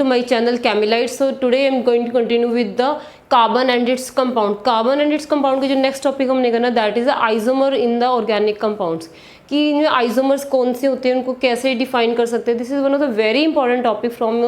to my channel Camelites. So today I'm going to continue with the carbon and its compound. Carbon and its compound के जो next topic हमने करना that is the isomer in the organic compounds. कि इनमें isomers कौन से होते हैं, उनको कैसे डिफाइन कर सकते हैं. This is one of the very important topic from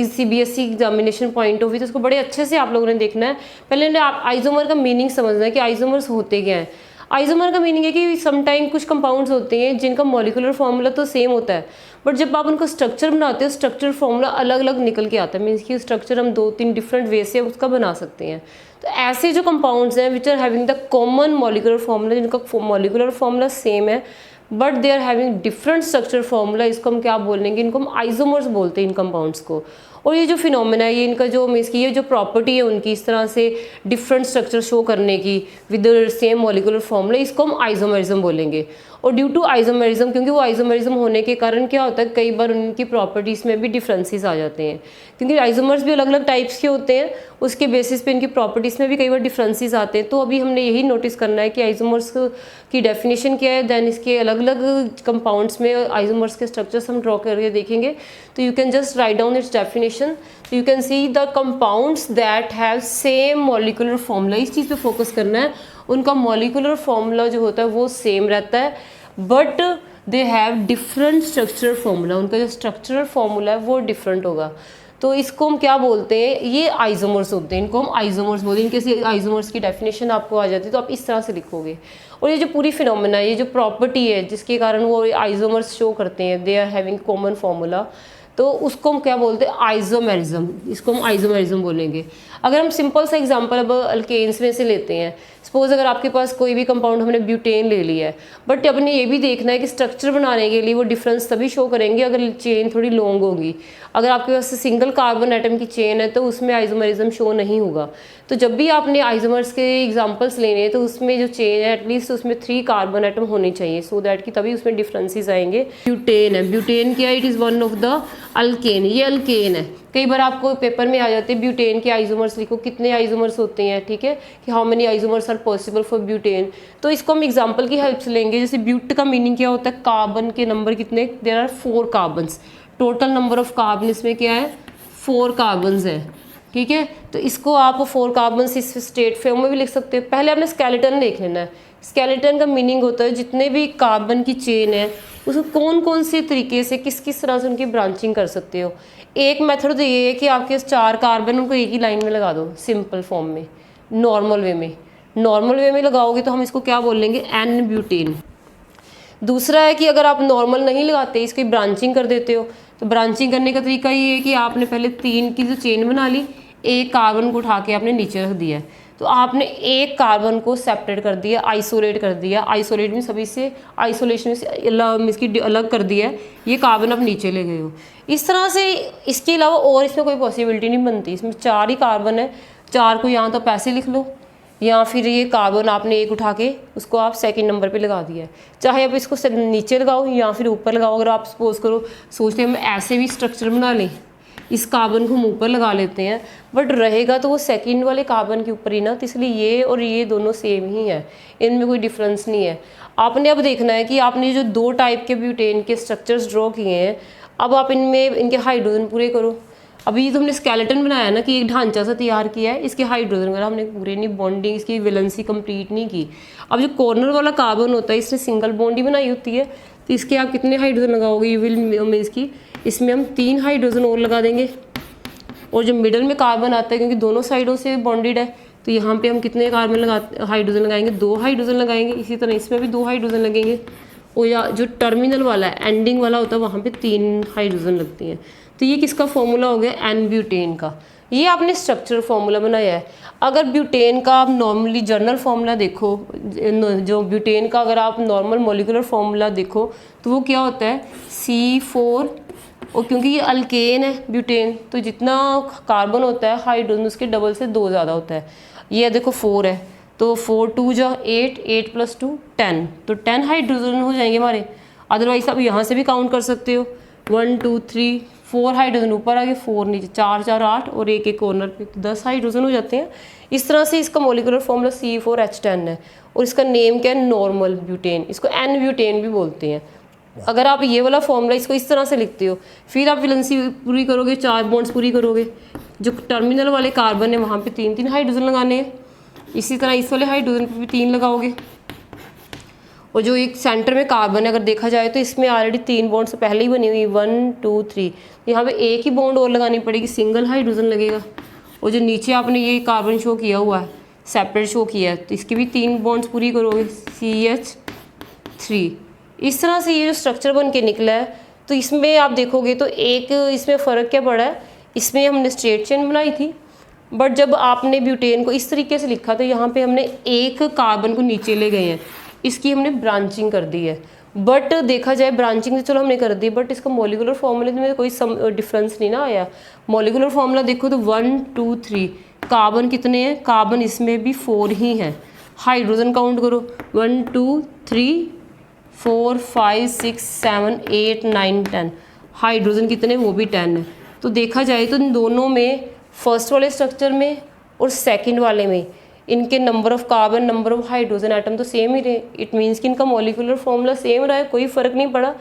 CBSE examination point of view. तो इसको बड़े अच्छे से आप लोगों ने देखना है. पहले आप आइसोमर का मीनिंग समझना है कि आइसोमर्स होते क्या हैं. आइसोमर का मीनिंग है कि समटाइम कुछ कंपाउंड्स होते हैं जिनका मॉलिक्यूलर फार्मूला तो सेम होता है, बट जब आप उनको स्ट्रक्चर बनाते हो स्ट्रक्चर फार्मूला अलग अलग निकल के आता है. मीन्स कि स्ट्रक्चर हम 2-3 डिफरेंट वे से उसका बना सकते हैं. तो ऐसे जो कंपाउंड्स हैं which are having the common molecular formula, जिनका मॉलिक्यूलर फार्मूला सेम है but they are having different structure formula, इसको हम क्या बोलेंगे, इनको हम आइसोमर्स बोलते हैं इन कंपाउंड्स को. और ये जो फिनोमेना है, ये इनका जो मीन्स की ये जो प्रॉपर्टी है उनकी इस तरह से डिफरेंट स्ट्रक्चर शो करने की विद सेम मॉलिक्यूलर फार्मूला, इसको हम आइसोमरिज्म बोलेंगे. और ड्यू टू आइसोमरिज्म, क्योंकि वो आइसोमरिज्म होने के कारण क्या होता है, कई बार उनकी प्रॉपर्टीज़ में भी डिफरेंसेस आ जाते हैं. क्योंकि आइसोमर्स भी अलग अलग टाइप्स के होते हैं, उसके बेसिस पे इनकी प्रॉपर्टीज़ में भी कई बार डिफरेंसेस आते हैं. तो अभी हमने यही नोटिस करना है कि आइसोमर्स की डेफिनेशन क्या है, दैन इसके अलग अलग कंपाउंड्स में आइसोमर्स के स्ट्रक्चर्स हम ड्रॉ करके देखेंगे. तो you can just write down it's definition. You can see the compounds that have same molecular formula. इस चीज़ पे फोकस करना है. उनका मॉलिक्यूलर फार्मूला जो होता है वो सेम रहता है but they have different structural formula. उनका जो स्ट्रक्चरल फार्मूला है वो डिफरेंट होगा. तो इसको हम क्या बोलते हैं, ये आइसोमर्स होते हैं. इनको हम आइसोमर्स बोलते हैं. इनके आइसोमर्स की डेफिनेशन आपको आ जाती है तो आप इस तरह से लिखोगे. और ये जो पूरी फिनोमेना है, ये जो प्रॉपर्टी है जिसके कारण वो आइसोमर्स शो करते हैं, they are having common formula, तो उसको हम क्या बोलते हैं, आइसोमेरिज्म. इसको हम आइसोमेरिज्म बोलेंगे. अगर हम सिंपल सा एग्जांपल अब अल्केन्स में से लेते हैं, सपोज अगर आपके पास कोई भी कंपाउंड, हमने ब्यूटेन ले लिया है, बट अपने ये भी देखना है कि स्ट्रक्चर बनाने के लिए वो डिफरेंस तभी शो करेंगे अगर चेन थोड़ी लॉन्ग होगी. अगर आपके पास सिंगल कार्बन एटम की चेन है तो उसमें आइसोमेरिज्म शो नहीं होगा. तो जब भी आपने आइसोमर्स के एग्जांपल्स लेने हैं तो उसमें जो चेन है एटलीस्ट उसमें 3 कार्बन एटम होने चाहिए, सो दैट कि तभी उसमें डिफरेंसेस आएंगे. ब्यूटेन है, ब्यूटेन क्या है, it is one of the alkane. ये अल्केन है. कई बार आपको पेपर में आ जाते हैं ब्यूटेन के आइसोमर्स लिखो, कितने आइसोमर्स होते हैं, ठीक है, कि how many isomers are possible for butane. तो इसको हम एग्जांपल की हेल्प से लेंगे. जैसे ब्यूट का मीनिंग क्या होता है, कार्बन के नंबर कितने, there are 4 carbons. Total number of carbon इसमें क्या है, 4 कार्बन्स है. ठीक है, तो इसको आप 4 कार्बन्स इस स्टेट फॉर्म में भी लिख सकते हैं. पहले आपने स्केलेटन देख लेना है. स्केलेटन का मीनिंग होता है जितने भी कार्बन की चेन है उसको कौन कौन से तरीके से किस किस तरह से उनकी ब्रांचिंग कर सकते हो. एक मेथड तो ये है कि आपके 4 कार्बन उनको एक ही लाइन में लगा दो, सिंपल फॉर्म में, नॉर्मल वे में. नॉर्मल वे में लगाओगे तो हम इसको क्या बोल लेंगे, एन ब्यूटेन. दूसरा है कि अगर आप नॉर्मल नहीं लगाते, इसकी ब्रांचिंग कर देते हो, तो ब्रांचिंग करने का तरीका ये है कि आपने पहले 3 की जो चेन बना ली, एक कार्बन को उठा के आपने नीचे रख दिया. तो आपने एक कार्बन को सेपरेट कर दिया, आइसोलेट कर दिया. आइसोलेट में सभी से, आइसोलेशन से इसकी अलग कर दिया है. ये कार्बन आप नीचे ले गए हो. इस तरह से इसके अलावा और इसमें कोई पॉसिबिलिटी नहीं बनती. इसमें 4 ही कार्बन है, 4 को यहाँ तो पैसे लिख लो, या फिर ये कार्बन आपने एक उठा के उसको आप सेकंड नंबर पे लगा दिया है. चाहे आप इसको नीचे लगाओ या फिर ऊपर लगाओ. अगर आप सपोज करो सोचते हैं हम ऐसे भी स्ट्रक्चर बना लें, इस कार्बन को हम ऊपर लगा लेते हैं, बट रहेगा तो वो सेकंड वाले कार्बन के ऊपर ही ना. तो इसलिए ये और ये दोनों सेम ही है, इनमें कोई डिफरेंस नहीं है. आपने अब देखना है कि आपने जो 2 टाइप के ब्यूटेन के स्ट्रक्चर्स ड्रॉ किए हैं, अब आप इनमें इनके हाइड्रोजन पूरे करो. अभी तो हमने स्केलेटन बनाया ना, कि एक ढांचा सा तैयार किया है, इसके हाइड्रोजन वगैरह हमने पूरे नहीं, बॉन्डिंग इसकी वैलेंसी कंप्लीट नहीं की. अब जो कॉर्नर वाला कार्बन होता है, इसने सिंगल बॉन्ड ही बनाई होती है, तो इसके आप कितने हाइड्रोजन लगाओगे, यू विल मीन्स की इसमें हम 3 हाइड्रोजन और लगा देंगे. और जो मिडल में कार्बन आता है, क्योंकि दोनों साइडों से बॉन्डेड है, तो यहाँ पे हम कितने कार्बन हाइड्रोजन लगाएंगे, 2 हाइड्रोजन लगाएंगे. इसी तरह इसमें भी 2 हाइड्रोजन लगेंगे. और या जो टर्मिनल वाला है, एंडिंग वाला होता है, वहाँ पे 3 हाइड्रोजन लगती हैं. तो ये किसका फॉर्मूला हो गया, एन ब्यूटेन का. ये आपने स्ट्रक्चरल फार्मूला बनाया है. अगर ब्यूटेन का आप नॉर्मली जर्नल फार्मूला देखो, जो ब्यूटेन का अगर आप नॉर्मल मॉलिक्यूलर फार्मूला देखो तो वो क्या होता है, C4. और क्योंकि ये अल्केन है ब्यूटेन, तो जितना कार्बन होता है हाइड्रोजन उसके डबल से 2 ज़्यादा होता है. ये देखो 4 है, तो 4 2 जा 8, 8 + 2 10, तो 10 हाइड्रोजन हो जाएंगे हमारे. अदरवाइज आप यहाँ से भी काउंट कर सकते हो, 1 2 3 4 हाइड्रोजन ऊपर आ गए, 4 नीचे, 4 4 8 और एक कॉर्नर पे, तो 10 हाइड्रोजन हो जाते हैं. इस तरह से इसका मॉलिक्यूलर फॉर्मूला C4H10 है. और इसका नेम क्या है, नॉर्मल ब्यूटेन. इसको एन ब्यूटेन भी बोलते हैं. अगर आप ये वाला फॉर्मूला इसको इस तरह से लिखते हो, फिर आप वैलेंसी पूरी करोगे, 4 बॉन्ड्स पूरी करोगे, जो टर्मिनल वाले कार्बन है वहाँ पे 3 हाइड्रोजन लगाने हैं, इसी तरह इस वाले हाइड्रोजन पे भी 3 लगाओगे, और जो एक सेंटर में कार्बन है अगर देखा जाए तो इसमें ऑलरेडी 3 बॉन्ड्स पहले ही बनी हुई, 1 2 3, यहाँ पे एक ही बॉन्ड और लगानी पड़ेगी, सिंगल हाइड्रोजन लगेगा। और जो नीचे आपने ये कार्बन शो किया हुआ है, सेपरेट शो किया है, तो इसकी भी 3 बॉन्ड्स पूरी करोगे, CH3। इस तरह से ये जो स्ट्रक्चर बन के निकला है, तो इसमें आप देखोगे तो एक इसमें फ़र्क क्या पड़ा है, इसमें हमने स्ट्रेट चेन बनाई थी, बट जब आपने ब्यूटेन को इस तरीके से लिखा तो यहाँ पे हमने एक कार्बन को नीचे ले गए हैं, इसकी हमने ब्रांचिंग कर दी है। बट देखा जाए ब्रांचिंग तो चलो हमने कर दी, बट इसका मॉलिक्यूलर फॉर्मूले में कोई डिफरेंस नहीं ना आया। मॉलिक्यूलर फॉर्मूला देखो तो 1 2 3, कार्बन कितने हैं, कार्बन इसमें भी 4 ही हैं। हाइड्रोजन काउंट करो, 1 2 3 4 5 6 7 8 9 10, हाइड्रोजन कितने, वो भी 10 है। तो देखा जाए तो इन दोनों में, फर्स्ट वाले स्ट्रक्चर में और सेकंड वाले में, इनके number of carbon, number of hydrogen atom तो सेम ही रहे। इट मीन्स कि इनका मॉलिक्यूलर फॉर्मूला सेम रहा है, कोई फ़र्क नहीं पड़ा।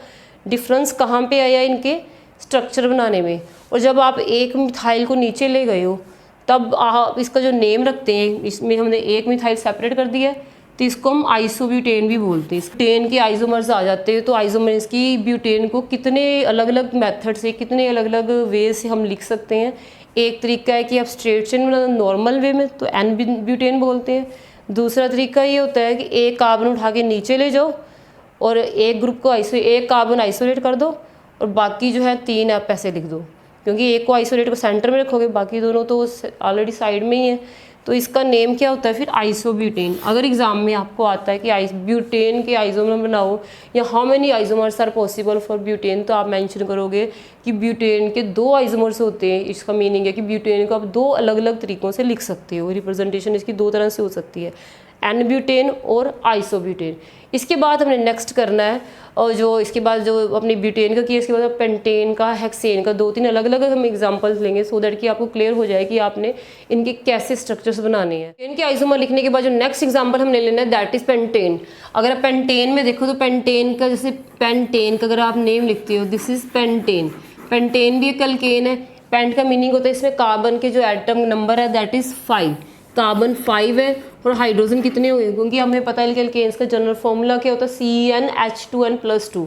डिफरेंस कहाँ पे आया, इनके स्ट्रक्चर बनाने में। और जब आप एक मिथाइल को नीचे ले गए हो तब आप इसका जो नेम रखते हैं, इसमें हमने एक मिथाइल सेपरेट कर दिया है, तो इसको हम आइसोब्यूटेन भी बोलते हैं। ब्यूटेन के आइसोमर्स आ जाते हैं, तो आइसोमर्स की ब्यूटेन को कितने अलग अलग मेथड से, कितने अलग अलग वे से हम लिख सकते हैं। एक तरीका है कि आप स्ट्रेट चेन में नॉर्मल वे में तो एन ब्यूटेन बोलते हैं। दूसरा तरीका ये होता है कि एक कार्बन उठा के नीचे ले जाओ और एक ग्रुप को एक कार्बन आइसोलेट कर दो और बाकी जो है 3 आप ऐसे लिख दो, क्योंकि एक को आइसोलेट को सेंटर में रखोगे, बाकी दोनों तो ऑलरेडी साइड में ही है। तो इसका नेम क्या होता है फिर, आइसोब्यूटेन। अगर एग्जाम में आपको आता है कि ब्यूटेन के आइसोमर बनाओ या how many isomers are possible for butane, तो आप मेंशन करोगे कि ब्यूटेन के 2 आइसोमर्स होते हैं। इसका मीनिंग है कि ब्यूटेन को आप 2 अलग अलग तरीक़ों से लिख सकते हो, रिप्रेजेंटेशन इसकी 2 तरह से हो सकती है, एन ब्यूटेन और आइसोब्यूटेन। इसके बाद हमने नेक्स्ट करना है, और जो इसके बाद जो अपनी ब्यूटेन का किया, इसके बाद पेंटेन का, हेक्सेन का, 2-3 अलग अलग हम एग्जांपल्स लेंगे, सो दैट कि आपको क्लियर हो जाए कि आपने इनके कैसे स्ट्रक्चर्स बनाने हैं। इनके आइसोमर लिखने के बाद जो नेक्स्ट एग्जांपल हमने लेना है दैट इज पेंटेन। अगर आप पेंटेन में देखो तो पेंटेन का, जैसे पेंटेन का अगर आप नेम लिखते हो, दिस इज पेंटेन। पेंटेन भी एक अल्केन है। पेंट का मीनिंग होता है इसमें कार्बन के जो एटम नंबर है दैट इज 5, कार्बन 5 है और हाइड्रोजन कितने हुए, क्योंकि हमें पता है कि अल्केन्स का जनरल फॉर्मूला क्या होता है, CnH2n+2।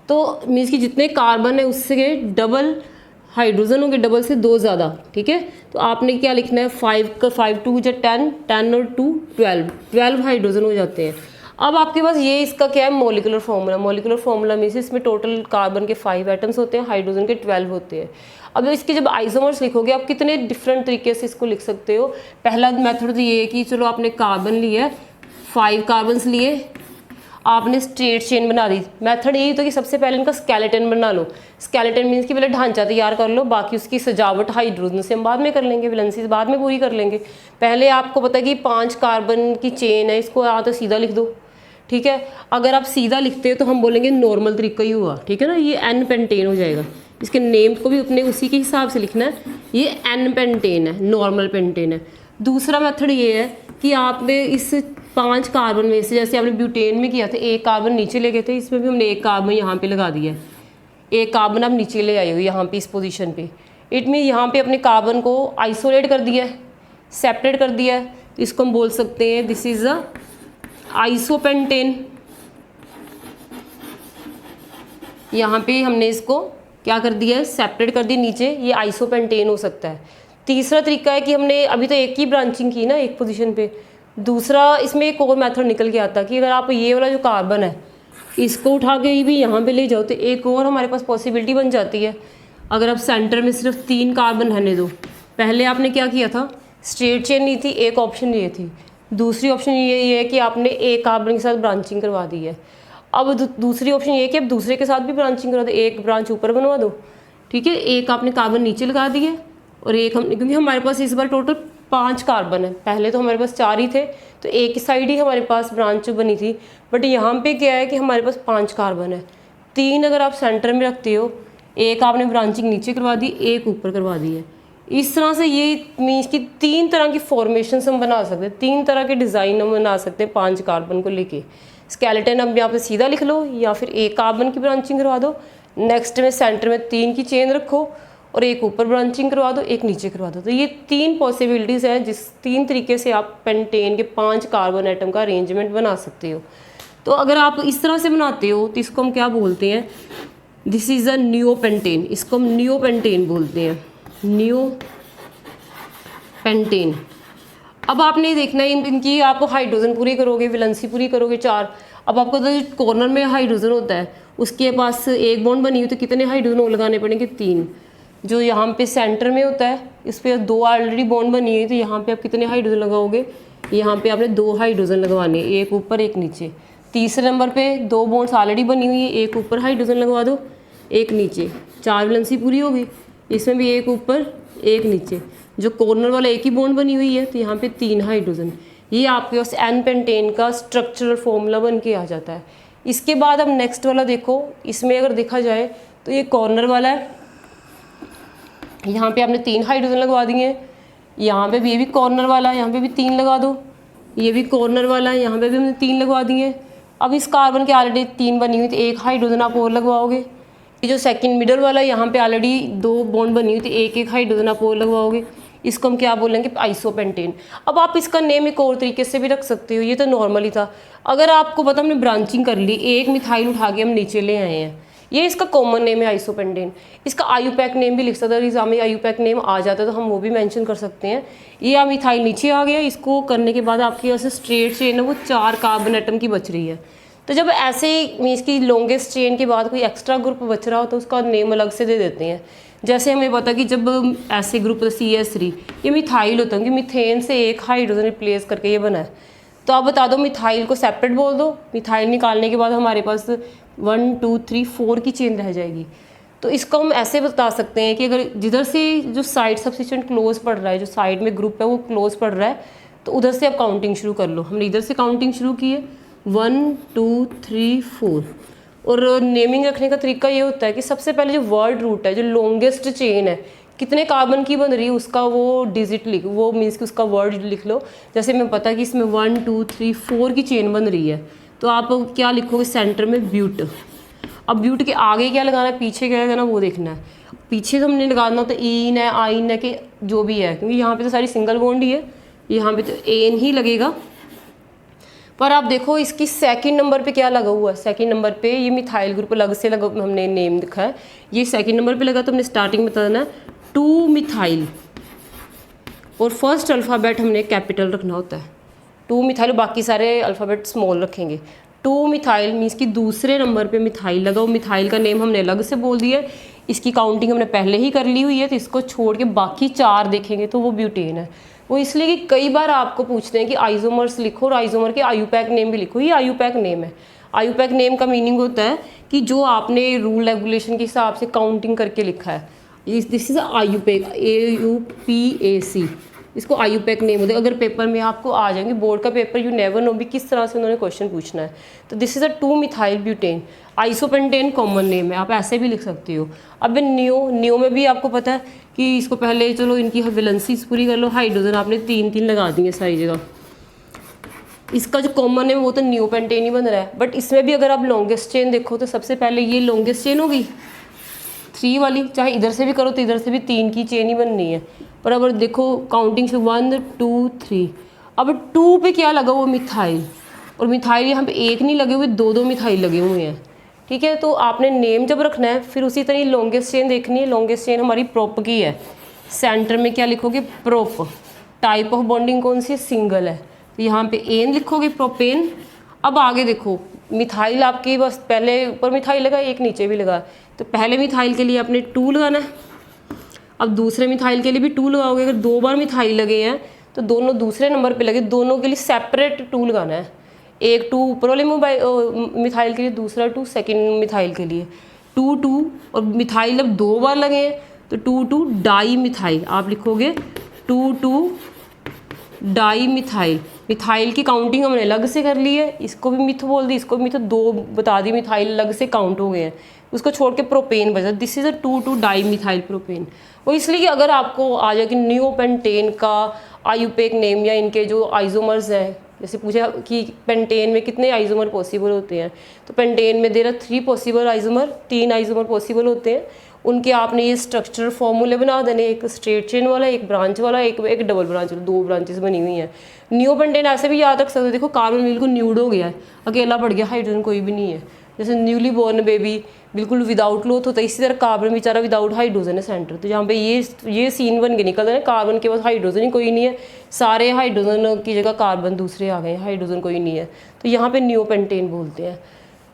तो मीन्स कि जितने कार्बन है उससे डबल हाइड्रोजन होंगे, डबल से 2 ज़्यादा, ठीक है। तो आपने क्या लिखना है, 5 का 5 2 जो 10, 10 और 2 12 हाइड्रोजन हो जाते हैं। अब आपके पास ये इसका क्या है, molecular formula. Molecular formula means इसमें टोटल कार्बन के 5 एटम्स होते हैं, हाइड्रोजन के 12 होते हैं। अब इसके जब आइसोमर्स लिखोगे आप कितने डिफरेंट तरीके से इसको लिख सकते हो। पहला मेथड तो ये है कि चलो आपने कार्बन लिया, 5 कार्बन्स लिए, आपने स्ट्रेट चेन बना दी। मेथड यही होता है कि सबसे पहले इनका स्केलेटन बना लो। स्केलेटन मीन्स कि पहले ढांचा तैयार कर लो, बाकी उसकी सजावट हाइड्रोजन से हम बाद में कर लेंगे, वैलेंसीज बाद में पूरी कर लेंगे। पहले आपको पता है कि 5 कार्बन की चेन है, इसको या तो सीधा लिख दो, ठीक है। अगर आप सीधा लिखते हो तो हम बोलेंगे नॉर्मल तरीका ही हुआ, ठीक है ना, ये एन पेंटेन हो जाएगा। इसके नेम को भी अपने उसी के हिसाब से लिखना है, ये एन पेंटेन है, नॉर्मल पेंटेन है। दूसरा मेथड ये है कि आपने इस 5 कार्बन में से, जैसे आपने ब्यूटेन में किया था, एक कार्बन नीचे ले गए थे, इसमें भी हमने एक कार्बन यहाँ पे लगा दिया है, एक कार्बन आप नीचे ले आए हो यहाँ पे इस पोजीशन पे। इट मीन यहाँ पे अपने कार्बन को आइसोलेट कर दिया है, सेपरेट कर दिया है, इसको हम बोल सकते हैं दिस इज अ आइसोपेंटेन। यहाँ पे हमने इसको क्या कर दिया है, सेपरेट कर दी नीचे, ये आइसोपेंटेन हो सकता है। तीसरा तरीका है कि हमने अभी तो एक ही ब्रांचिंग की ना एक पोजीशन पे, दूसरा इसमें एक और मेथड निकल के आता कि अगर आप ये वाला जो कार्बन है इसको उठा के भी यहाँ पे ले जाओ तो एक और हमारे पास पॉसिबिलिटी बन जाती है। अगर आप सेंटर में सिर्फ 3 कार्बन रहने दो, पहले आपने क्या किया था, स्ट्रेट चेन ली थी, एक ऑप्शन ये थी। दूसरी ऑप्शन ये है कि आपने एक कार्बन के साथ ब्रांचिंग करवा दी है। अब दूसरी ऑप्शन ये है कि अब दूसरे के साथ भी ब्रांचिंग करा दो, एक ब्रांच ऊपर बनवा दो, ठीक है। एक आपने कार्बन नीचे लगा दिए और एक हमने, क्योंकि हमारे पास इस बार टोटल 5 कार्बन है, पहले तो हमारे पास 4 ही थे, तो एक साइड ही हमारे पास ब्रांच बनी थी। बट यहाँ पे क्या है कि हमारे पास 5 कार्बन है, 3 अगर आप सेंटर में रखते हो, एक आपने ब्रांचिंग नीचे करवा दी, एक ऊपर करवा दी है। इस तरह से ये मीन्स कि 3 तरह की फॉर्मेशन हम बना सकते हैं, 3 तरह के डिज़ाइन हम बना सकते हैं 5 कार्बन को लेके। स्केलेटन अब यहाँ पे सीधा लिख लो या फिर एक कार्बन की ब्रांचिंग करवा दो, नेक्स्ट में सेंटर में 3 की चेन रखो और एक ऊपर ब्रांचिंग करवा दो, एक नीचे करवा दो। तो ये 3 पॉसिबिलिटीज़ हैं जिस 3 तरीके से आप पेंटेन के 5 कार्बन एटम का अरेंजमेंट बना सकते हो। तो अगर आप इस तरह से बनाते हो तो इसको हम क्या बोलते हैं, दिस इज़ अ नियोपेंटेन, इसको हम नियोपेंटेन बोलते हैं, नियोपेंटेन। अब आपने देखना है इनकी आप हाइड्रोजन पूरी करोगे, वैलेंसी पूरी करोगे 4। अब आपको तो कॉर्नर में हाइड्रोजन होता है, उसके पास एक बॉन्ड बनी हुई तो कितने हाइड्रोजन और लगाने पड़ेंगे, 3। जो यहाँ पे सेंटर में होता है इस पर 2 ऑलरेडी बॉन्ड बनी हुई, तो यहाँ पे आप कितने हाइड्रोजन लगाओगे, यहाँ पे आपने 2 हाइड्रोजन लगवाने, एक ऊपर एक नीचे। तीसरे नंबर पे 2 बॉन्ड्स ऑलरेडी बनी हुई है, एक ऊपर हाइड्रोजन लगवा दो, एक नीचे, 4 वैलेंसी पूरी होगी। इसमें भी एक ऊपर एक नीचे, जो कॉर्नर वाला एक ही बॉन्ड बनी हुई है तो यहाँ पे 3 हाइड्रोजन। ये आपके पास एन पेंटेन का स्ट्रक्चरल फॉर्मूला बन के आ जाता है। इसके बाद अब नेक्स्ट वाला देखो, इसमें अगर देखा जाए तो ये कॉर्नर वाला है, यहाँ पे आपने 3 हाइड्रोजन लगवा दिए, यहाँ पे भी ये भी कॉर्नर वाला है, यहाँ पे भी 3 लगा दो, ये भी कॉर्नर वाला है, यहाँ पे भी हमने 3 लगवा दिए। अब इस कार्बन के ऑलरेडी 3 बनी हुई, तो एक हाइड्रोजन आप और लगवाओगे। ये जो सेकंड मिडल वाला है, यहाँ पे ऑलरेडी 2 बॉन्ड बनी हुई थी, एक हाइड्रोजन आप और लगवाओगे। इसको हम क्या बोलेंगे, आइसोपेंटेन। अब आप इसका नेम एक और तरीके से भी रख सकते हो, ये तो नॉर्मली था। अगर आपको पता हमने ब्रांचिंग कर ली, एक मिथाइल उठा के हम नीचे ले आए हैं, ये इसका कॉमन नेम है आइसोपेंटेन। इसका आयुपैक नेम भी लिख सकते हैं, एग्जाम में आयुपैक नेम आ जाता है तो हम वो भी मेंशन कर सकते हैं। ये आप मिथाइल नीचे आ गया, इसको करने के बाद आपके यहाँ से स्ट्रेट चेन है वो 4 कार्बन एटम की बच रही है। तो जब ऐसे मीन्स की लॉन्गेस्ट चेन के बाद कोई एक्स्ट्रा ग्रुप बच रहा हो तो उसका नेम अलग से दे देते हैं। जैसे हमें पता कि जब ऐसे ग्रुप CH3 ये मिथाइल होता है कि मिथेन से एक हाइड्रोजन रिप्लेस करके ये बना है, तो आप बता दो मिथाइल को सेपरेट बोल दो। मिथाइल निकालने के बाद हमारे पास 1 2 3 4 की चेन रह जाएगी। तो इसको हम ऐसे बता सकते हैं कि अगर जिधर से जो साइड सब्स्टिट्यूएंट क्लोज पड़ रहा है, जो साइड में ग्रुप है वो क्लोज पड़ रहा है, तो उधर से आप काउंटिंग शुरू कर लो। हमने इधर से काउंटिंग शुरू की है 1 2 3 4। और नेमिंग रखने का तरीका ये होता है कि सबसे पहले जो वर्ड रूट है, जो लॉन्गेस्ट चेन है, कितने कार्बन की बन रही है उसका वो डिजिट लिख, वो मीन्स कि उसका वर्ड लिख लो। जैसे मैं पता कि इसमें 1 2 3 4 की चेन बन रही है, तो आप क्या लिखोगे, सेंटर में ब्यूट। अब ब्यूट के आगे क्या लगाना है, पीछे क्या लगाना वो देखना है। पीछे तो हमने लगाना तो ईन है, आइन है, कि जो भी है, क्योंकि यहाँ पे तो सारी सिंगल बॉन्ड ही है, यहाँ पे तो एन ही लगेगा। पर आप देखो इसकी सेकंड नंबर पे क्या लगा हुआ है, सेकंड नंबर पे ये मिथाइल ग्रुप अलग से लगा, हमने नेम लिखा है, ये सेकंड नंबर पे लगा। तो हमने स्टार्टिंग में बताना है 2 मिथाइल और फर्स्ट अल्फ़ाबेट हमने कैपिटल रखना होता है, 2 मिथाइल, बाकी सारे अल्फ़ाबेट स्मॉल रखेंगे। 2 मिथाइल मीन्स कि दूसरे नंबर पे मिथाइल लगा, वो मिथाइल का नेम हमने अलग से बोल दिया है, इसकी काउंटिंग हमने पहले ही कर ली हुई है, तो इसको छोड़ के बाकी 4 देखेंगे तो वो ब्यूटेन है। वो इसलिए कि कई बार आपको पूछते हैं कि आइसोमर्स लिखो और आइसोमर के आयुपैक नेम भी लिखो, ये आयुपैक नेम है। आयुपैक नेम का मीनिंग होता है कि जो आपने रूल रेगुलेशन के हिसाब से काउंटिंग करके लिखा है, दिस इज आयुपैक, AUPAC, इसको आयुपैक नेम होता है। अगर पेपर में आपको आ जाएंगे, बोर्ड का पेपर, यू नेवर नो भी किस तरह से उन्होंने क्वेश्चन पूछना है। तो this is a 2 methyl butane, isopentane common name है, आप ऐसे भी लिख सकते हो। अब नियो में भी आपको पता है कि इसको पहले चलो इनकी वैलेंसीज पूरी कर लो, हाइड्रोजन आपने 3 लगा दिए सारी जगह। इसका जो कॉमन है वो तो नियोपेंटेन ही बन रहा है, बट इसमें भी अगर आप लॉन्गेस्ट चेन देखो तो सबसे पहले ये लॉन्गेस्ट चेन होगी 3 वाली, चाहे इधर से भी करो तो इधर से भी 3 की चेन ही बननी है। पर अब देखो काउंटिंग से 1 2 3, अब 2 पे क्या लगा हुआ, मिथाइल, और मिथाइल यहाँ पे एक नहीं लगे हुए, 2 मिथाइल लगे हुए हैं, ठीक है। तो आपने नेम जब रखना है फिर उसी तरह लॉन्गेस्ट चेन देखनी है। लॉन्गेस्ट चेन हमारी प्रोप की है, सेंटर में क्या लिखोगे, प्रोप। टाइप ऑफ बॉन्डिंग कौन सी है, सिंगल है, तो यहाँ पे एन लिखोगे, प्रोपेन। अब आगे देखो मिथाइल आपकी बस पहले ऊपर मिथाइल लगा, एक नीचे भी लगा, तो पहले मिथाइल के लिए आपने 2 लगाना है। अब दूसरे मिथाइल के लिए भी 2 लगाओगे। अगर 2 बार मिथाइल लगे हैं तो दोनों दूसरे नंबर पे लगे, दोनों के लिए सेपरेट 2 लगाना है। एक 2 ऊपर वाले मिथाइल के लिए, दूसरा 2 सेकंड मिथाइल के लिए, 2 2। और मिथाइल अब 2 बार लगे हैं तो 2 2 डाई मिथाइल आप लिखोगे, 2 2 डाई मिथाइल। मिथाइल की काउंटिंग हमने अलग से कर ली है, इसको भी मिथ बोल दी, इसको भी मिथ, 2 बता दी, मिथाइल अलग से काउंट हो गए हैं, उसको छोड़ के प्रोपेन बचा। This is a 2 2 di methyl propane. वो इसलिए कि अगर आपको आ जाए कि नियोपेंटेन का आयुपेक नेम या इनके जो आइसोमर्स हैं जैसे पूछा कि पेंटेन में कितने आइसोमर पॉसिबल होते हैं, तो पेंटेन में there are 3 possible isomer, 3 isomer possible होते हैं। उनके आपने ये स्ट्रक्चर फॉर्मूले बना देने, एक स्ट्रेट चेन वाला, एक ब्रांच वाला, एक डबल ब्रांच वाला, 2 ब्रांचेस बनी हुई हैं। नियोपेंटेन ऐसे भी याद रख सकते हो, देखो कार्बन बिल्कुल न्यूड हो गया है, अकेला पड़ गया, हाइड्रोजन कोई भी नहीं है। जैसे न्यूली बॉर्न बेबी बिल्कुल विदाउट क्लोथ होता है, इसी तरह कार्बन बेचारा विदाउट हाइड्रोजन है सेंटर। तो यहाँ पे ये सीन बन के निकल रहा है, कार्बन के पास हाइड्रोजन ही कोई नहीं है, सारे हाइड्रोजन की जगह कार्बन दूसरे आ गए, हाइड्रोजन कोई नहीं है, तो यहाँ पे नियोपेंटेन बोलते हैं।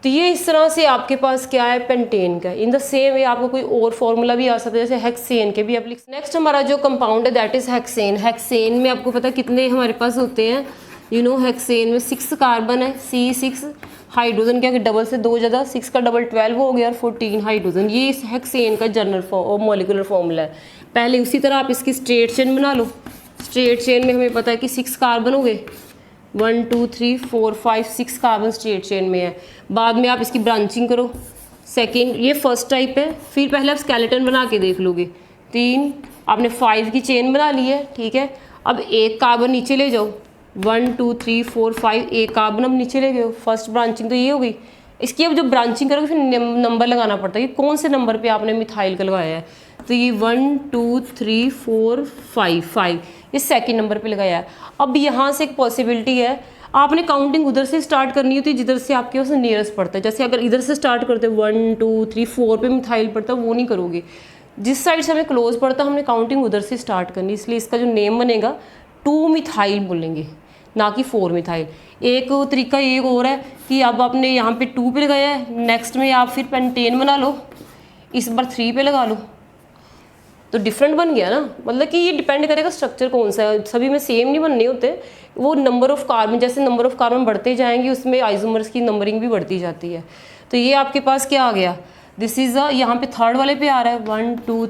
तो ये इस तरह से आपके पास क्या है पेंटेन का। इन द सेम वे आपको कोई और फॉर्मूला भी आ सकता है, जैसे हेक्सेन के भी आप लिख। नेक्स्ट हमारा जो कंपाउंड है दैट इज हेक्सेन। हेक्सेन में आपको पता कितने हमारे पास होते हैं, यू नो हेक्सेन में 6 कार्बन है, C6, हाइड्रोजन क्या डबल से 2 ज़्यादा, 6 का डबल 12 हो गया और 14 हाइड्रोजन। ये इस हेक्सेन का जनरल मॉलिक्यूलर फॉर्मूला है। पहले उसी तरह आप इसकी स्ट्रेट चेन बना लो। स्ट्रेट चेन में हमें पता है कि 6 कार्बन हो गए, 1 2 3 4 5 6 कार्बन स्ट्रेट चेन में है। बाद में आप इसकी ब्रांचिंग करो, सेकेंड, ये फर्स्ट टाइप है। फिर पहले आप स्केलेटन बना के देख लोगे, 3 आपने 5 की चेन बना ली है, ठीक है। अब एक कार्बन नीचे ले जाओ, 1 2 3 4 5, एक कार्बन अब नीचे ले गए, फर्स्ट ब्रांचिंग तो ये हो गई। इसकी अब जब ब्रांचिंग करोगे फिर नंबर लगाना पड़ता है कि कौन से नंबर पे आपने मिथाइल का लगाया है। तो ये 1 2 3 4 5 ये सेकेंड नंबर पे लगाया है। अब यहाँ से एक पॉसिबिलिटी है, आपने काउंटिंग उधर से स्टार्ट करनी होती है जिधर से आपके पास नियरेस्ट पड़ता है। जैसे अगर इधर से स्टार्ट करते 1 2 3 4 पे मिथाइल पड़ता है, वो नहीं करोगे। जिस साइड से हमें क्लोज पड़ता है हमने काउंटिंग उधर से स्टार्ट करनी, इसलिए इसका जो नेम बनेगा 2 मिथाइल बोलेंगे, ना कि 4 मिथाइल। एक तरीका एक और है कि अब आपने यहाँ पे 2 पे लगाया है, नेक्स्ट में आप फिर पेंटेन बना लो, इस बार 3 पे लगा लो, तो डिफरेंट बन गया ना। मतलब कि ये डिपेंड करेगा स्ट्रक्चर कौन सा है, सभी में सेम नहीं बनने होते, वो नंबर ऑफ कार्बन, जैसे नंबर ऑफ कार्बन बढ़ते जाएंगे उसमें आइसोमर्स की नंबरिंग भी बढ़ती जाती है। तो ये आपके पास क्या आ गया, दिस इज़ यहाँ पे थर्ड वाले पे आ रहा है 1 2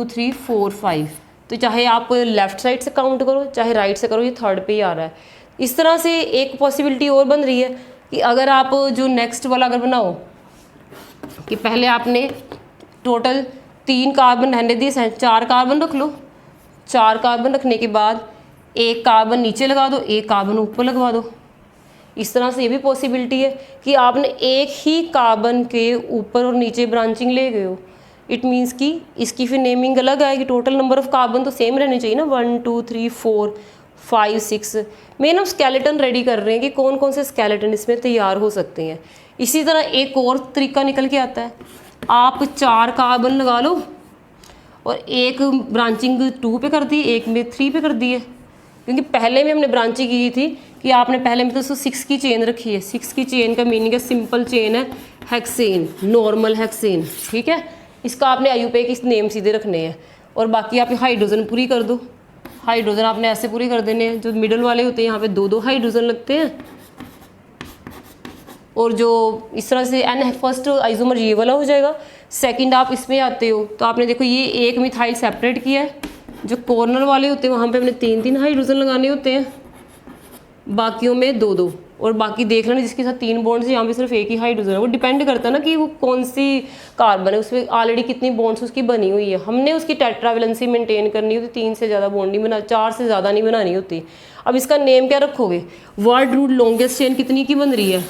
3 4 5। तो चाहे आप लेफ्ट साइड से काउंट करो चाहे राइट से करो, ये थर्ड पे ही आ रहा है। इस तरह से एक पॉसिबिलिटी और बन रही है कि अगर आप जो नेक्स्ट वाला अगर बनाओ कि पहले आपने टोटल 3 कार्बन रहने दिए, 4 कार्बन रख लो, 4 कार्बन रखने के बाद एक कार्बन नीचे लगा दो, एक कार्बन ऊपर लगवा दो। इस तरह से ये भी पॉसिबिलिटी है कि आपने एक ही कार्बन के ऊपर और नीचे ब्रांचिंग ले गए हो। इट मीन्स कि इसकी फिर नेमिंग अलग आएगी, टोटल नंबर ऑफ कार्बन तो सेम रहने चाहिए ना, 1 2 3 4 5 6। मेन हम स्केलेटन रेडी कर रहे हैं कि कौन कौन से स्केलेटन इसमें तैयार हो सकते हैं। इसी तरह एक और तरीका निकल के आता है, आप 4 कार्बन लगा लो और एक ब्रांचिंग 2 पे कर दी, एक में 3 पे कर दी है, क्योंकि पहले में हमने ब्रांचिंग की थी कि आपने पहले में तो 6 की चेन रखी है। 6 की चेन का मीनिंग है सिंपल चेन है, हेक्सेन, नॉर्मल हेक्सेन, ठीक है। इसका आपने आयुपेक इस नेम सीधे रखने हैं और बाकी आप हाइड्रोजन पूरी कर दो। हाइड्रोजन आपने ऐसे पूरी कर देने हैं, जो मिडल वाले होते हैं यहाँ पे 2 2 हाइड्रोजन लगते हैं, और जो इस तरह से एन फर्स्ट आइसोमर ये वाला हो जाएगा। सेकंड आप इसमें आते हो तो आपने देखो ये एक मिथाइल सेपरेट किया है, जो कॉर्नर वाले होते हैं वहाँ पे हमने 3 3 हाइड्रोजन लगाने होते हैं, बाकियों में 2 2, और बाकी देख लेना जिसके साथ 3 बॉन्ड्स यहाँ पे सिर्फ एक ही हाइड्रोजन है। वो डिपेंड करता है ना कि वो कौन सी कार्बन है, उसमें ऑलरेडी कितनी बॉन्ड्स उसकी बनी हुई है। हमने उसकी टेट्रावेलेंसी मेंटेन करनी होती, 3 से ज़्यादा बॉन्ड नहीं बना, 4 से ज़्यादा नहीं बनानी होती। अब इसका नेम क्या रखोगे, वर्ल्ड रूट लॉन्गेस्ट चेन कितनी की बन रही है,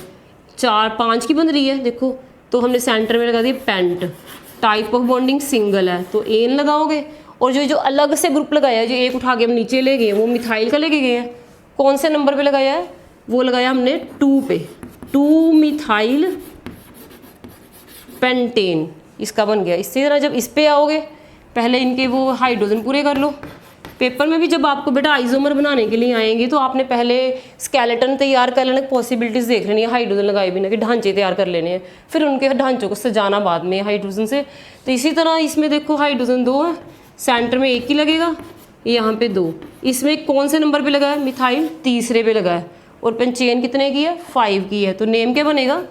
4 5 की बन रही है, देखो तो हमने सेंटर में लगा दिया pent. Type of bonding single है तो एन लगाओगे, और जो जो अलग से ग्रुप लगाया है, जो एक उठा के हम नीचे ले गए वो मिथाइल का लेके गए हैं, कौन से नंबर पे लगाया है, वो लगाया हमने 2 पे, 2 मिथाइल पेंटेन इसका बन गया। इससे जरा जब इस पे आओगे पहले इनके वो हाइड्रोजन पूरे कर लो। पेपर में भी जब आपको बेटा आइसोमर बनाने के लिए आएंगे तो आपने पहले स्केलेटन तैयार कर लेना, पॉसिबिलिटीज़ देख लेनी है हाइड्रोजन लगाए बिना, कि ढांचे तैयार कर लेने हैं, फिर उनके ढांचों को सजाना बाद में हाइड्रोजन से। तो इसी तरह इसमें देखो हाइड्रोजन 2 है, सेंटर में एक ही लगेगा, यहाँ पे 2, इसमें कौन से नंबर पे लगा है, मिथाइल तीसरे पे लगा है, और चेन कितने की है, 5 की है। तो नेम क्या बनेगा,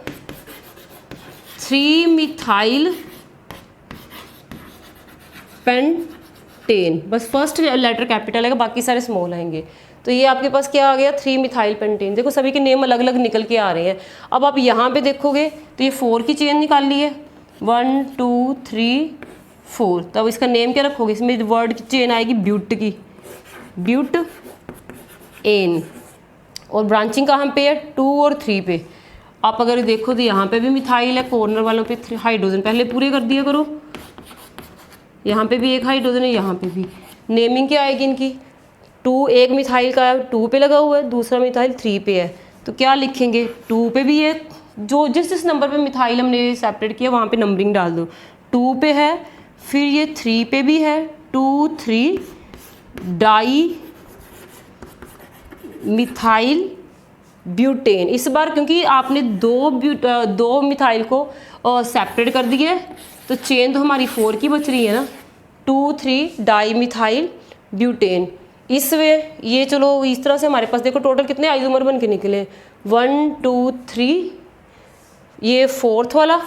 3 मिथाइल पेंटेन, बस फर्स्ट लेटर कैपिटल आएगा, बाकी सारे स्मॉल आएंगे। तो ये आपके पास क्या आ गया, 3 मिथाइल पेंटेन। देखो सभी के नेम अलग अलग निकल के आ रहे हैं। अब आप यहाँ पे देखोगे तो ये 4 की चेन निकाल ली है, 1 2 3 4। तब इसका नेम क्या रखोगे, इसमें वर्ड की चेन आएगी ब्यूट की, ब्यूट एन, और ब्रांचिंग कहाँ पे है, 2 और 3 पे। आप अगर देखो तो यहाँ पे भी मिथाइल है, कॉर्नर वालों पे हाइड्रोजन पहले पूरे कर दिया करो। यहाँ पे भी एक हाइड्रोजन है, यहाँ पे भी। नेमिंग क्या आएगी इनकी, 2 एक मिथाइल का 2 पे लगा हुआ है, दूसरा मिथाइल 3 पे है, तो क्या लिखेंगे, 2 पे भी है, जो जिस नंबर पे मिथाइल हमने सेपरेट किया वहाँ पे नंबरिंग डाल दो। 2 पे है, फिर ये 3 पे भी है, 2 3 डाई मिथाइल ब्यूटेन। इस बार क्योंकि आपने दो मिथाइल को सेपरेट कर दिया है, तो चेन तो हमारी 4 की बच रही है ना, 2 3 डाई मिथाइल ब्यूटेन। इस वे ये चलो इस तरह से हमारे पास देखो टोटल कितने आइसोमर बन के निकले, 1 2 3, ये 4th वाला,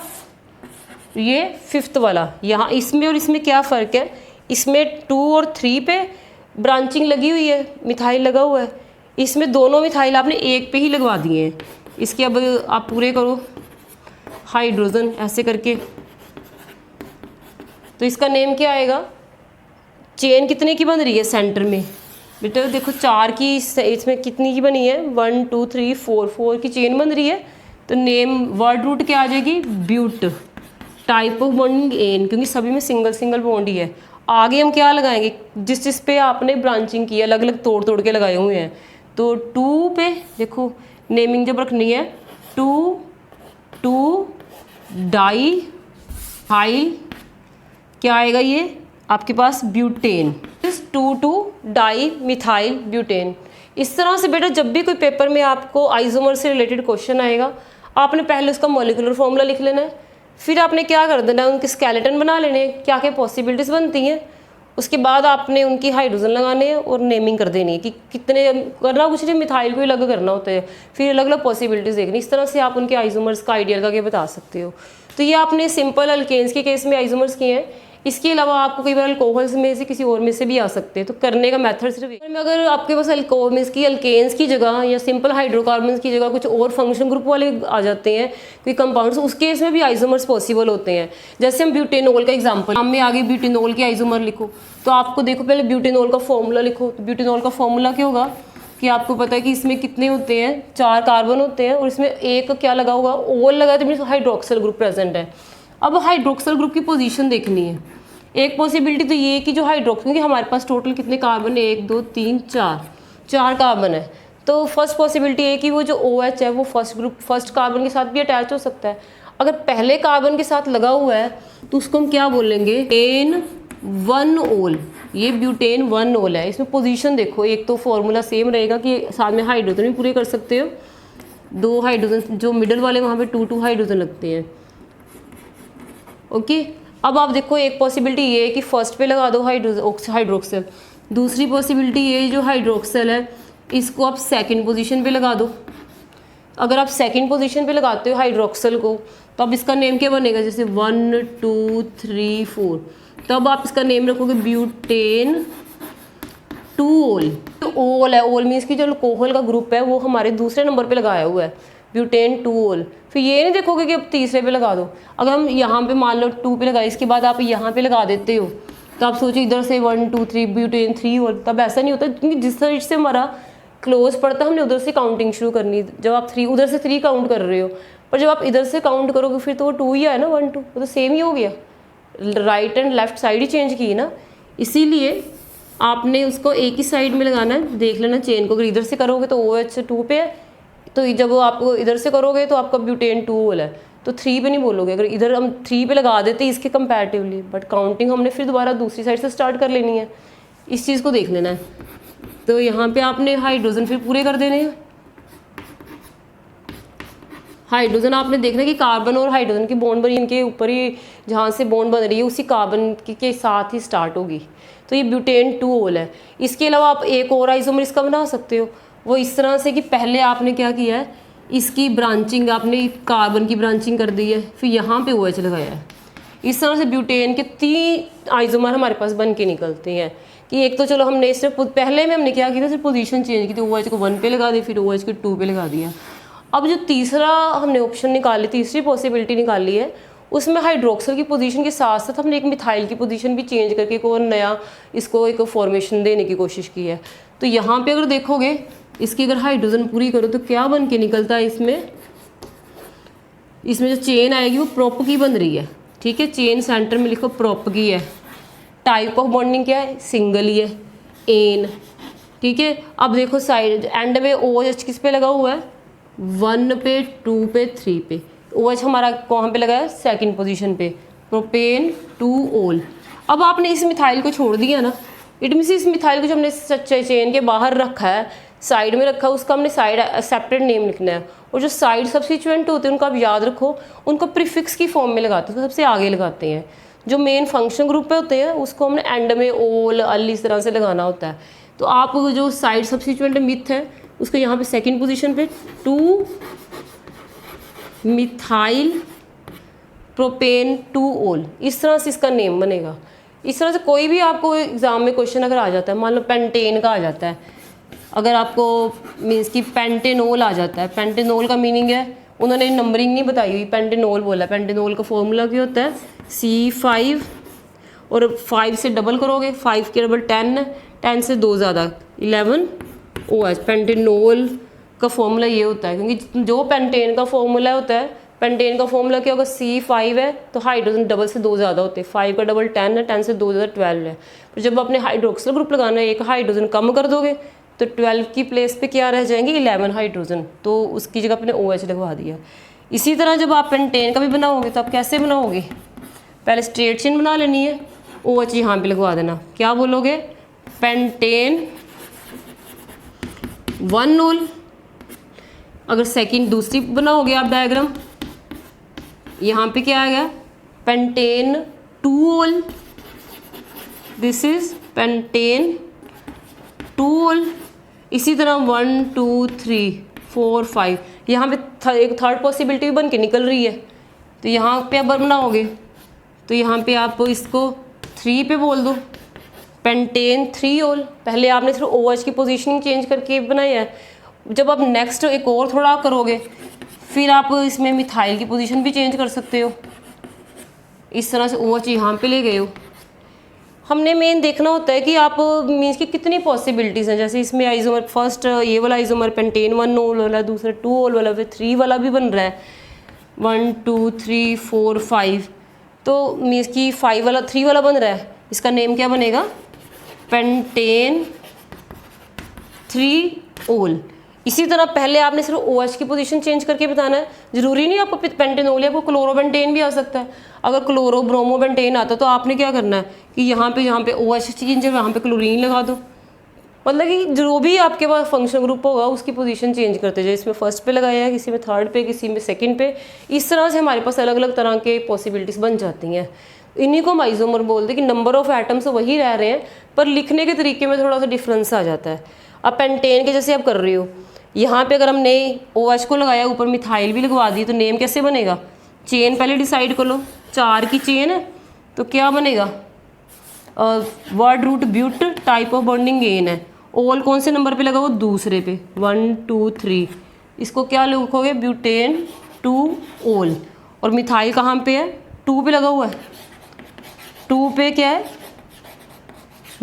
ये 5th वाला। यहाँ इसमें और इसमें क्या फ़र्क है, इसमें 2 और 3 पे ब्रांचिंग लगी हुई है, मिथाइल लगा हुआ है, इसमें दोनों मिथाइल आपने एक पे ही लगवा दिए हैं। इसके अब आप पूरे करो हाइड्रोजन ऐसे करके, तो इसका नेम क्या आएगा, चेन कितने की बन रही है सेंटर में, बेटा देखो 4 की, इसमें कितनी की बनी है, 1 2 3 4 की चेन बन रही है, तो नेम वर्ड रूट क्या आ जाएगी, but. Type of bonding ane, क्योंकि सभी में सिंगल सिंगल बॉन्ड ही है। आगे हम क्या लगाएंगे, जिस पे आपने ब्रांचिंग की अलग अलग तोड़ तोड़ के लगाए हुए हैं, तो 2 पे देखो नेमिंग जब रखनी है, 2 2 डाई हाइल, क्या आएगा ये आपके पास, ब्यूटेन। 2 2 di methyl butane. इस तरह से बेटा जब भी कोई पेपर में आपको आइसोमर से रिलेटेड क्वेश्चन आएगा, आपने पहले उसका मॉलिक्यूलर फॉर्मूला लिख लेना है, फिर आपने क्या कर देना है, उनके स्केलेटन बना लेने हैं, क्या क्या पॉसिबिलिटीज़ बनती हैं, उसके बाद आपने उनकी हाइड्रोजन लगाने हैं और नेमिंग कर देनी है कि कितने करना, कुछ नहीं मिथाइल को ही अलग करना होता है, फिर अलग अलग पॉसिबिलिटीज़ देखनी। इस तरह से आप उनके आइसोमर्स का आइडिया लगा के बता सकते हो। तो ये आपने सिंपल अल्केन्स के केस में आइसोमर्स किए हैं। इसके अलावा आपको कई बार अल्कोहल्स में से किसी और में से भी आ सकते हैं, तो करने का मेथड सिर्फ अगर आपके पास अल्कोहल्स की अल्केन्स की जगह या सिंपल हाइड्रोकार्बन्स की जगह कुछ और फंक्शन ग्रुप वाले आ जाते हैं कोई कंपाउंड्स, उस केस में भी आइसोमर्स पॉसिबल होते हैं। जैसे हम ब्यूटेनॉल का एग्जांपल, हम में आगे ब्यूटेनॉल के आइसोमर लिखो, तो आपको देखो पहले ब्यूटेनॉल का फॉर्मूला लिखो। तो ब्यूटेनॉल का फॉर्मूला क्या होगा कि आपको पता है कि इसमें कितने होते हैं, 4 कार्बन होते हैं और इसमें एक क्या लगा होगा, ओल लगा है, तो मीन्स हाइड्रोक्सल ग्रुप प्रेजेंट है। अब हाइड्रोक्सल ग्रुप की पोजीशन देखनी है। एक पॉसिबिलिटी तो ये कि जो हाइड्रोक्सल, क्योंकि हमारे पास टोटल कितने कार्बन है, 1 2 3 4 कार्बन है, तो फर्स्ट पॉसिबिलिटी है कि वो जो OH है वो फर्स्ट कार्बन के साथ भी अटैच हो सकता है। अगर पहले कार्बन के साथ लगा हुआ है तो उसको हम क्या बोलेंगे, ब्यूटेन 1 ओल। ये ब्यूटेन 1 ओल है। इसमें पोजीशन देखो, एक तो फॉर्मूला सेम रहेगा कि साथ में हाइड्रोजन भी पूरे कर सकते हो, 2 हाइड्रोजन जो मिडल वाले वहाँ पे 2 हाइड्रोजन लगते हैं। ओके, अब आप देखो एक पॉसिबिलिटी ये है कि फर्स्ट पे लगा दो हाइड्रोक्सल। दूसरी पॉसिबिलिटी ये जो हाइड्रोक्सल है इसको आप सेकंड पोजीशन पे लगा दो। अगर आप सेकंड पोजीशन पे लगाते हो हाइड्रोक्सल को, तो अब इसका नेम क्या बनेगा, जैसे 1 2 3 4, तब आप इसका नेम रखोगे ब्यूटेन 2 ओल। तो ओल है, ओल मीन्स की जो अल्कोहल का ग्रुप है वो हमारे दूसरे नंबर पे लगाया हुआ है, ब्यूटेन 2 ओल। फिर ये नहीं देखोगे कि अब तीसरे पे लगा दो। अगर हम यहाँ पे मान लो 2 पे लगाए, इसके बाद आप यहाँ पे लगा देते हो, तो आप सोचो इधर से 1 2 3 ब्यूटेन 3 ओल, तब ऐसा नहीं होता, क्योंकि जिस तरह से हमारा क्लोज पड़ता है हमने उधर से काउंटिंग शुरू करनी। जब आप 3 उधर से 3 काउंट कर रहे हो, पर जब आप इधर से काउंट करोगे फिर तो वो 2 ही है ना, 1 2 वो तो सेम ही हो गया, right and left side he change की ना। इसीलिए आपने उसको एक ही साइड में लगाना है। देख लेना चेन को, अगर इधर से करोगे तो OH 2 पे है, तो जब आप इधर से करोगे तो आपका ब्यूटेन 2 ओल है, तो 3 पे नहीं बोलोगे। अगर इधर हम 3 पे लगा देते इसके कंपैरेटिवली, बट काउंटिंग हमने फिर दोबारा दूसरी साइड से स्टार्ट कर लेनी है, इस चीज़ को देख लेना है। तो यहाँ पे आपने हाइड्रोजन फिर पूरे कर देने हैं। हाइड्रोजन आपने देखना कि कार्बन और हाइड्रोजन की बॉन्ड बनी, इनके ऊपर ही जहाँ से बॉन्ड बन रही है उसी कार्बन के साथ ही स्टार्ट होगी, तो ये ब्यूटेन 2 ओल है। इसके अलावा आप एक और आइसोमर इसका बना सकते हो, वो इस तरह से कि पहले आपने क्या किया है, इसकी ब्रांचिंग आपने कार्बन की ब्रांचिंग कर दी है, फिर यहाँ पे OH लगाया है। इस तरह से ब्यूटेन के 3 आइसोमर हमारे पास बन के निकलते हैं। कि एक तो चलो हमने सिर्फ पहले में हमने क्या किया था, सिर्फ पोजीशन चेंज की थी, OH को 1 पे लगा दी, फिर OH को 2 पे लगा दिया। अब जो तीसरा हमने ऑप्शन निकाली, तीसरी पॉसिबिलिटी निकाली है, उसमें हाइड्रोक्सल की पोजीशन के साथ साथ हमने एक मिथाइल की पोजीशन भी चेंज करके एक और नया इसको एक फॉर्मेशन देने की कोशिश की है। तो यहाँ पे अगर देखोगे इसकी अगर हाइड्रोजन पूरी करो तो क्या बन के निकलता है इसमें जो चेन आएगी वो प्रोपगी बन रही है, ठीक है। चेन सेंटर में लिखो प्रोपगी है। टाइप ऑफ बॉन्डिंग क्या है, सिंगल ही है, एन, ठीक है। अब देखो साइड एंड में OH किस पे लगा हुआ है, 1 पे, 2 पे, 3 पे। OH हमारा कहाँ पे लगा है, सेकंड पोजीशन पे, प्रोपेन 2 ओल। अब आपने इस मिथाइल को छोड़ दिया ना, इट मीन्स इस मिथाइल को जो हमने सच्चे चेन के बाहर रखा है, साइड में रखा है, उसका हमने साइड सेपरेट नेम लिखना है। और जो साइड सब्स्टिट्यूएंट होते हैं उनको आप याद रखो, उनको प्रीफिक्स की फॉर्म में लगाते हैं, तो सबसे आगे लगाते हैं। जो मेन फंक्शन ग्रुप पे होते हैं उसको हमने एंड में ओल अल इस तरह से लगाना होता है। तो आप जो साइड सब्स्टिट्यूएंट मिथ है उसको यहाँ पे सेकंड पोजीशन पे 2 मिथाइल प्रोपेन 2 ओल, इस तरह से इसका नेम बनेगा। इस तरह से कोई भी आपको एग्जाम में क्वेश्चन अगर आ जाता है, मान लो पेंटेन का आ जाता है, अगर आपको मीन्स की पेंटेनोल आ जाता है, पेंटेनोल का मीनिंग है, उन्होंने नंबरिंग नहीं बताई हुई, पेंटेनोल बोला। पेंटेनोल का फॉर्मूला क्या होता है, C5 और 5 से डबल करोगे, 5 के डबल 10, 10 से 2 ज़्यादा 11 OH। पेंटेनोल का फॉर्मूला ये होता है, क्योंकि जो पेंटेन का फॉर्मूला होता है, पेंटेन का फॉर्मूला क्या होगा, C5 है तो हाइड्रोजन डबल से 2 ज़्यादा होते हैं, 5 का डबल 10 है, 10 से 2 ज़्यादा 12 है। फिर जब अपने हाइड्रोक्सिल ग्रुप लगाना है, एक हाइड्रोजन कम कर दोगे तो 12 की प्लेस पे क्या रह जाएंगे, 11 हाइड्रोजन, तो उसकी जगह अपने OH लगवा दिया। इसी तरह जब आप पेंटेन का भी बनाओगे तो आप कैसे बनाओगे, पहले स्ट्रेट चेन बना लेनी है, OH यहाँ पे लगवा देना, क्या बोलोगे, पेंटेन 1 ओल। अगर सेकंड दूसरी बनाओगे आप डायग्राम, यहाँ पे क्या आएगा, पेंटेन 2 ओल, दिस इज पेंटेन 2 ओल। इसी तरह 1 2 3 4 5, यहाँ पे एक थर्ड पॉसिबिलिटी भी बन के निकल रही है, तो यहाँ पे अब बनाओगे तो यहाँ पे आप इसको 3 पे बोल दो, पेंटेन 3 ओल। पहले आपने सिर्फ OH की पोजीशनिंग चेंज करके बनाया है, जब आप नेक्स्ट एक और थोड़ा करोगे फिर आप इसमें मिथाइल की पोजीशन भी चेंज कर सकते हो। इस तरह से OH यहाँ पे ले गए हो। हमने मेन देखना होता है कि आप मीन्स की कितनी पॉसिबिलिटीज़ हैं, जैसे इसमें आइसोमर फर्स्ट ये वाला आइसोमर पेंटेन 1 ओल वाला, दूसरा 2 ओल वाला, फिर 3 वाला भी बन रहा है, 1 2 3 4 5, तो मीन्स की 5 वाला 3 वाला बन रहा है, इसका नेम क्या बनेगा, पेंटेन 3 ओल। इसी तरह पहले आपने सिर्फ OH की पोजीशन चेंज करके बताना है, जरूरी नहीं आपको पेंटेनोल, आपको क्लोरोबेंटेन भी आ सकता है। अगर क्लोरो ब्रोमोबेंटेन आता तो आपने क्या करना है कि यहाँ पे OH चेंज है, वहाँ पे क्लोरीन लगा दो। मतलब कि जो भी आपके पास फंक्शन ग्रुप होगा उसकी पोजीशन चेंज करते जाए, इसमें फर्स्ट पे लगाया है, किसी में थर्ड पे, किसी में सेकंड पे। इस तरह से हमारे पास अलग अलग तरह के पॉसिबिलिटीज़ बन जाती हैं। इन्हीं को हम आइसोमर बोलते हैं कि नंबर ऑफ एटम्स वही रह रहे हैं पर लिखने के तरीके में थोड़ा सा डिफरेंस आ जाता है। अब पेंटेन के जैसे आप कर रहे हो, यहाँ पे अगर हमने OH को लगाया, ऊपर मिथाइल भी लगवा दी, तो नेम कैसे बनेगा, चेन पहले डिसाइड कर लो, 4 की चेन है तो क्या बनेगा, word root but, type of bonding ane है, ओल कौन से नंबर पे लगा, वो दूसरे पे, 1 2 3, इसको क्या लिखोगे, ब्यूटेन 2 ओल। और मिथाइल कहाँ पे है, 2 पे लगा हुआ है, 2 पे क्या है,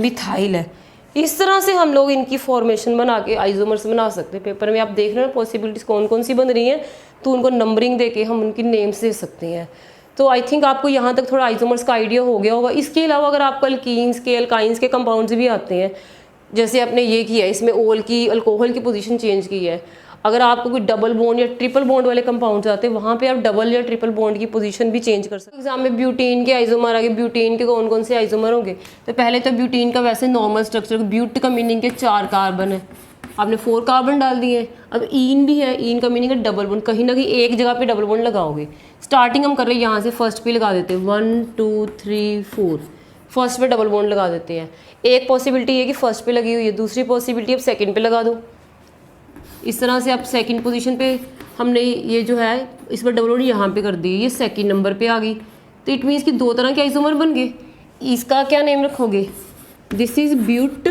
मिथाइल है। इस तरह से हम लोग इनकी फॉर्मेशन बना के आइसोमर्स बना सकते हैं। पेपर में आप देख रहे हैं पॉसिबिलिटीज़ कौन कौन सी बन रही हैं, तो उनको नंबरिंग दे के हम उनकी नेम्स दे सकते हैं। तो आई थिंक आपको यहाँ तक थोड़ा आइसोमर्स का आइडिया हो गया होगा। इसके अलावा अगर आपको अल्कीन्स के, अल्काइंस के कंपाउंड्स भी आते हैं, जैसे आपने ये किया है, इसमें ओल की, अल्कोहल की पोजीशन चेंज की है। अगर आपको कोई डबल बॉन्ड या ट्रिपल बॉन्ड वाले कंपाउंड्स आते हैं, वहाँ पे आप डबल या ट्रिपल बॉन्ड की पोजीशन भी चेंज कर सकते हैं। एग्जाम में ब्यूटीन के आइसोमर आगे, ब्यूटीन के कौन कौन से आइसोमर होंगे, तो पहले तो ब्यूटीन का वैसे नॉर्मल स्ट्रक्चर, ब्यूट का मीनिंग के 4 कार्बन है, आपने 4 कार्बन डाल दिए। अब ईन भी है, ईन का मीनिंग है डबल बॉन्ड, कहीं ना कहीं एक जगह पे डबल बॉन्ड लगाओगे। स्टार्टिंग हम कर रहे हैं यहाँ से, फर्स्ट पे लगा देते हैं, 1 2 3 4, फर्स्ट पे डबल बॉन्ड लगा देते हैं। एक पॉसिबिलिटी है कि फर्स्ट पे लगी हुई है, दूसरी पॉसिबिलिटी अब सेकंड पे लगा दो। इस तरह से आप सेकंड पोजीशन पे हमने ये जो है इस पर डबल बॉन्ड यहाँ पे कर दी, ये सेकंड नंबर पे आ गई, तो इट मीन्स कि 2 तरह के आइसोमर बन गए। इसका क्या नेम रखोगे, दिस इज ब्यूट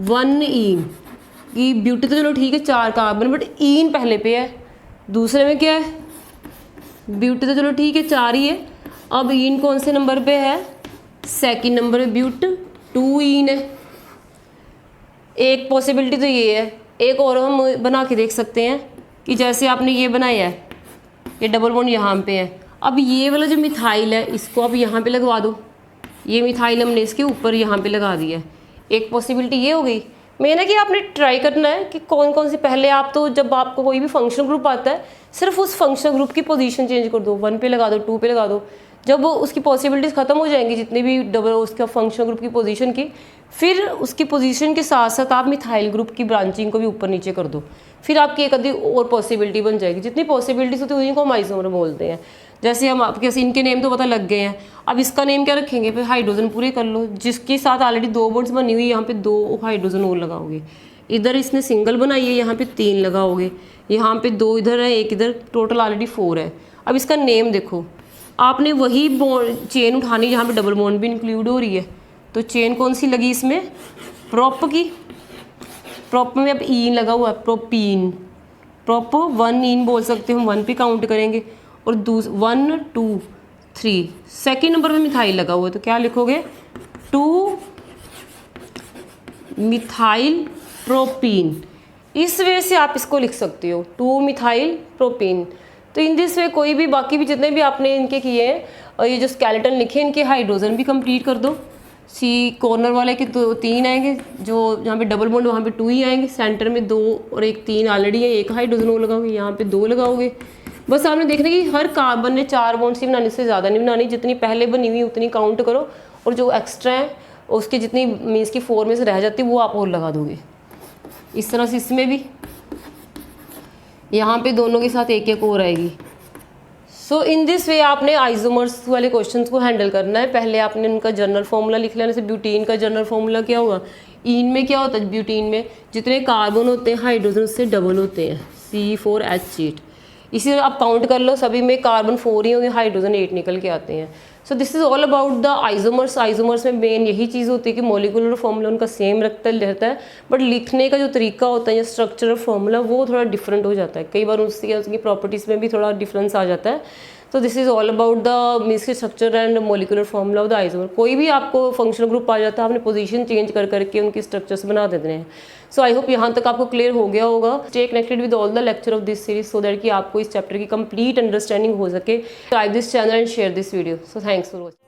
1 ईन, कि ब्यूट तो चलो ठीक है 4 कार्बन, बट ईन पहले पे है, दूसरे में क्या है, ब्यूट तो चलो ठीक है 4 ही है, अब ईन कौन से नंबर पे है, सेकंड नंबर पे ब्यूट 2 ईन है। एक पॉसिबिलिटी तो ये है एक और हम बना के देख सकते हैं कि जैसे आपने ये बनाया है, ये डबल बॉन्ड यहाँ पे है, अब ये वाला जो मिथाइल है इसको आप यहाँ पे लगवा दो, ये मिथाइल हमने इसके ऊपर यहाँ पे लगा दिया है। एक पॉसिबिलिटी ये हो गई। मेन है कि आपने ट्राई करना है कि कौन कौन सी, पहले आप तो जब आपको कोई भी फंक्शनल ग्रुप आता है सिर्फ उस फंक्शनल ग्रुप की पोजीशन चेंज कर दो, 1 पे लगा दो, 2 पे लगा दो। जब उसकी पॉसिबिलिटीज़ ख़त्म हो जाएंगी जितनी भी डबल उसका फंक्शनल ग्रुप की पोजीशन की, फिर उसकी पोजीशन के साथ साथ आप मिथाइल ग्रुप की ब्रांचिंग को भी ऊपर नीचे कर दो, फिर आपकी एक आधी और पॉसिबिलिटी बन जाएगी। जितनी पॉसिबिलिटीज होती है उन्हीं को हम आइसोमर बोलते हैं। जैसे हम आपके इनके नेम तो पता लग गए हैं, अब इसका नेम क्या रखेंगे, फिर हाइड्रोजन पूरे कर लो, जिसके साथ ऑलरेडी 2 बॉन्ड्स बनी हुई, यहाँ पे 2 हाइड्रोजन और लगाओगे। इधर इसने सिंगल बनाई है, यहाँ पे 3 लगाओगे, यहाँ पे 2 इधर है, 1 इधर, टोटल ऑलरेडी 4 है। अब इसका नेम देखो, आपने वही चेन उठानी जहाँ पे डबल बॉन्ड भी इंक्लूड हो रही है। तो चेन कौन सी लगी इसमें, प्रोप की, प्रोप में अब ईन लगा हुआ है, प्रोपीन, प्रोप 1 ईन बोल सकते हो, हम 1 पे काउंट करेंगे। और 1 2 3 सेकेंड नंबर पे मिथाइल लगा हुआ है, तो क्या लिखोगे, 2 मिथाइल प्रोपीन। इस वे से आप इसको लिख सकते हो, 2 मिथाइल प्रोपीन। तो इन दिस वे कोई भी बाकी भी जितने भी आपने इनके किए हैं और ये जो स्केलेटन लिखे इनके हाइड्रोजन भी कंप्लीट कर दो। सी कॉर्नर वाले के 3 आएंगे, जो जहाँ पे डबल बॉन्ड वहाँ पे 2 ही आएंगे, सेंटर में 2 और 1 3 ऑलरेडी है, 1 हाइड्रोजन और लगाओगे, यहाँ पे 2 लगाओगे। बस आपने देखना कि हर कार्बन ने 4 बॉन्ड्स ही बनाने, से ज़्यादा नहीं बनानी, जितनी पहले बनी हुई उतनी काउंट करो, और जो एक्स्ट्रा है उसकी जितनी मीन्स की 4 में से रह जाती है वो आप और लगा दोगे। इस तरह से इसमें भी, यहाँ पे दोनों के साथ 1 1 और आएगी। सो इन दिस वे आपने आइसोमर्स वाले क्वेश्चंस को हैंडल करना है। पहले आपने उनका जनरल फॉर्मूला लिख लेना। जैसे ब्यूटीन का जनरल फॉर्मूला क्या होगा, ईन में क्या होता है, ब्यूटीन में जितने कार्बन होते हैं हाइड्रोजन उससे डबल होते हैं, C4H8। इसी तरह आप काउंट कर लो, सभी में कार्बन 4 ही होंगे, हाइड्रोजन 8 निकल के आते हैं। So this is all about the isomers. Isomers में मेन यही चीज़ होती है कि मॉलिक्यूलर फॉर्मूला उनका सेम रहता है, बट लिखने का जो तरीका होता है या स्ट्रक्चरल फॉर्मूला वो थोड़ा डिफरेंट हो जाता है। कई बार उसकी प्रॉपर्टीज़ में भी थोड़ा डिफरेंस आ जाता है। तो this is all about the means के structure and molecular formula of the isomer. कोई भी आपको फंक्शनल ग्रुप आ जाता है, आपने पोजीशन चेंज कर करके उनकी स्ट्रक्चर्स बना देते हैं। सो आई होप यहाँ तक आपको क्लियर हो गया होगा। Stay connected with all the lecture of this series so that कि आपको इस चैप्टर की कंप्लीट अंडरस्टैंडिंग हो सके। Like this channel and share this video. So thanks for watching.